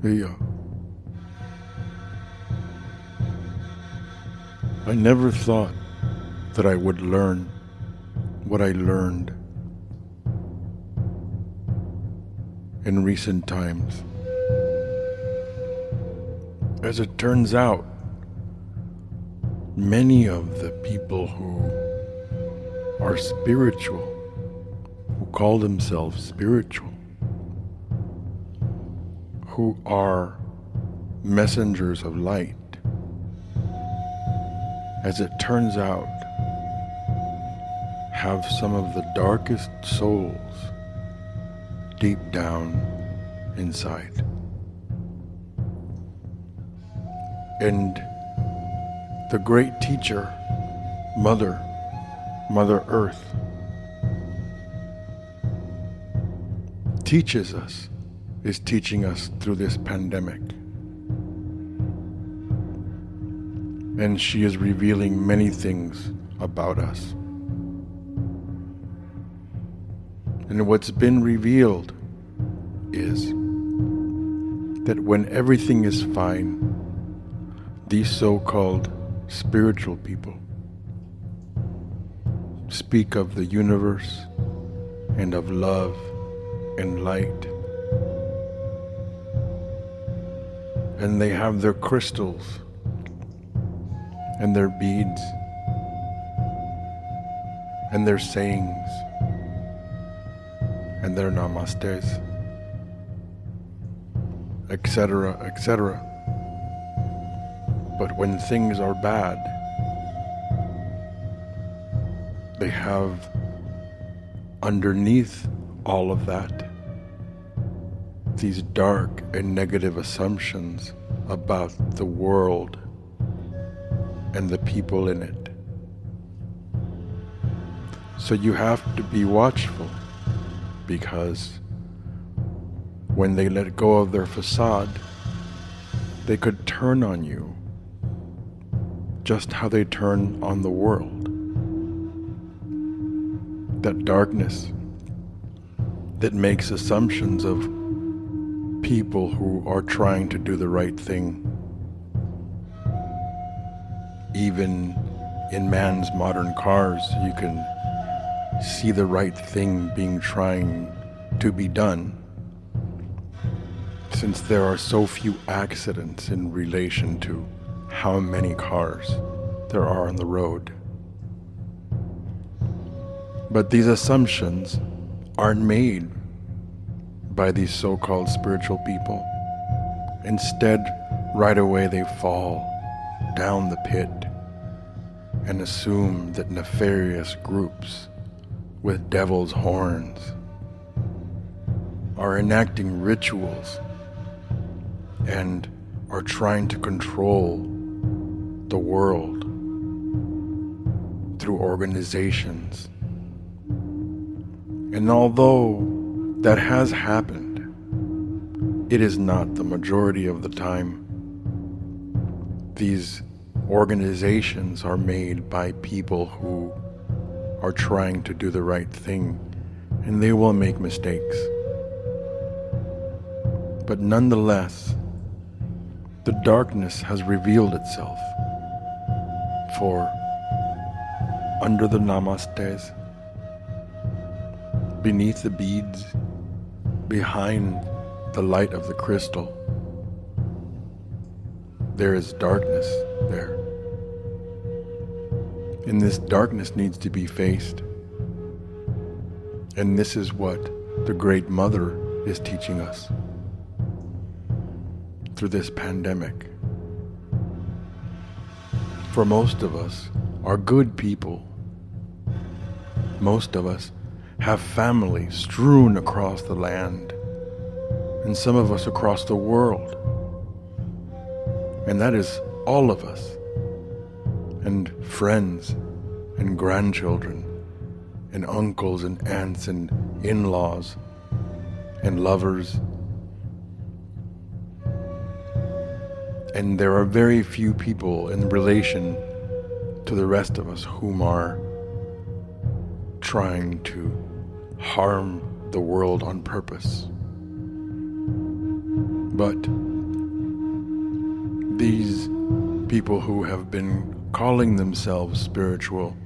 Yeah. I never thought that I would learn what I learned in recent times. As it turns out, many of the people who are spiritual, who call themselves spiritual, who are messengers of light, as it turns out, have some of the darkest souls deep down inside. And the great teacher, Mother Earth, is teaching us through this pandemic. And she is revealing many things about us. And what's been revealed is that when everything is fine, these so-called spiritual people speak of the universe and of love and light. And they have their crystals and their beads and their sayings and their namastes, etc., etc. But when things are bad, they have underneath all of that these dark and negative assumptions about the world and the people in it. So you have to be watchful, because when they let go of their facade, they could turn on you just how they turn on the world. That darkness that makes assumptions of people who are trying to do the right thing. Even in man's modern cars, you can see the right thing being trying to be done, since there are so few accidents in relation to how many cars there are on the road. But these assumptions aren't made by these so-called spiritual people. Instead, right away they fall down the pit and assume that nefarious groups with devil's horns are enacting rituals and are trying to control the world through organizations. And although that has happened, it is not the majority of the time. These organizations are made by people who are trying to do the right thing, and they will make mistakes. But nonetheless, the darkness has revealed itself. For under the namastes, beneath the beads, behind the light of the crystal, there is darkness there. And this darkness needs to be faced. And this is what the Great Mother is teaching us through this pandemic. For most of us are good people. Most of us have family strewn across the land, and some of us across the world. And that is all of us, and friends and grandchildren and uncles and aunts and in-laws and lovers. And there are very few people in relation to the rest of us whom are trying to harm the world on purpose. But these people who have been calling themselves spiritual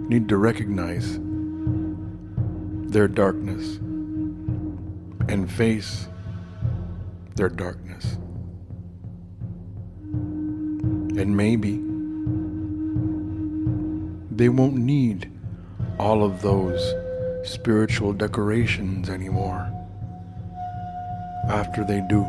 need to recognize their darkness and face their darkness. And maybe they won't need all of those spiritual decorations anymore after they do.